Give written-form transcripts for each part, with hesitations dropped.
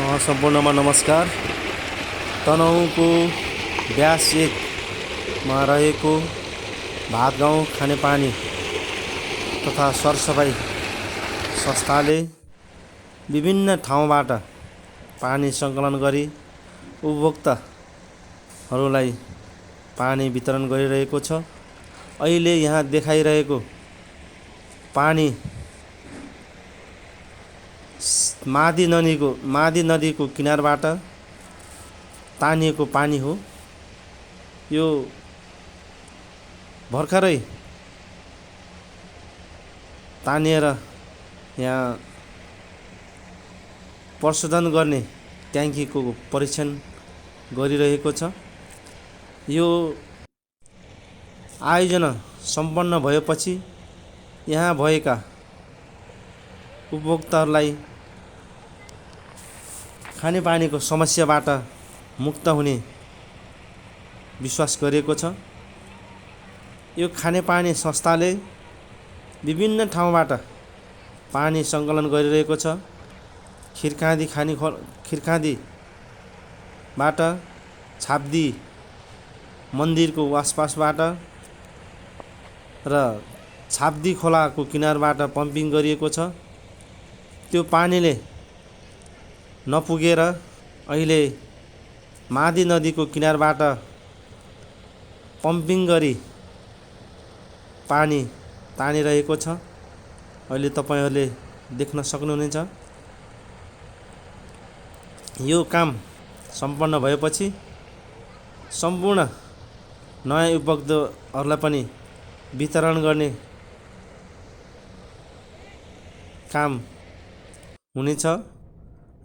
सम्पूर्णमा नमस्कार। तनहुँको ब्यास 1 मा रहेको भातगाउँ खानेपानी तथा सरसफाई संस्थाले विभिन्न ठाउँबाट पानी सङ्कलन गरी उपभोक्ताहरूलाई पानी वितरण गरिरहेको छ। अहिले यहाँ देखाइरहेको पानी मादी नदीको किनारबाट तानिएको पानी हो। यो भर्खरै तानिएर यहाँ प्रशोधन गर्ने ट्याङ्कीको परीक्षण गरिरहेको छ। यो आयोजना सम्पन्न भएपछि यहाँ भएका उपभोक्ताहरूलाई खानेपानीको समस्याबाट मुक्त हुने विश्वास गरिएको छ। यो खानेपानी संस्थाले विभिन्न ठाउँबाट पानी सङ्कलन गरिरहेको छ। खिरखाँदीबाट, छाप्दी मन्दिरको आसपासबाट र छाप्दी खोलाको किनारबाट पम्पिङ गरिएको छ। त्यो पानीले नपुगेर अहिले मादी नदीको किनारबाट पम्पिङ गरी पानी तानिरहेको छ। अहिले तपाईहरूले देख्न सक्नुहुनेछ। यो काम सम्पन्न भएपछि सम्पूर्ण नयाँ उपभोक्ताहरूलाई पनि वितरण गर्ने काम हुनेछ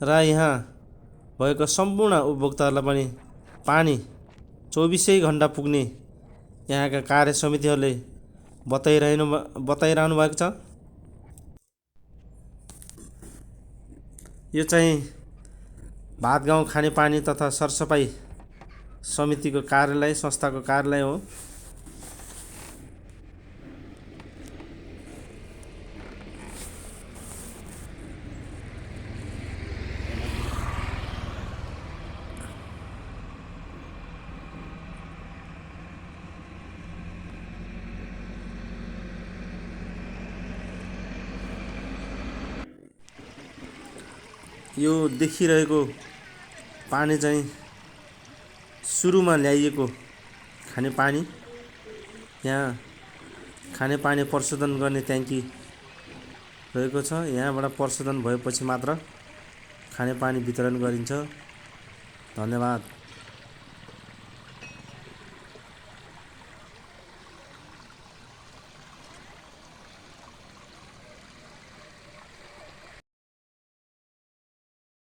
र यहाँ भएको सम्पूर्ण उपभोक्ताहरूलाई पनि पानी 24 घण्टा पुग्ने यहाँका कार्य समितिहरूले बताइरहनु भएको छ। यो चाहिँ भातगाउँ खानेपानी तथा सरसफाई समितिको कार्यालय, संस्थाको कार्यालय हो। यो देखिरहेको पानी चाहिँ सुरुमा ल्याइएको खानेपानी। यहाँ खानेपानी प्रशोधन गर्ने ट्याङ्की रहेको छ। यहाँबाट प्रशोधन भएपछि मात्र खानेपानी वितरण गरिन्छ। धन्यवाद।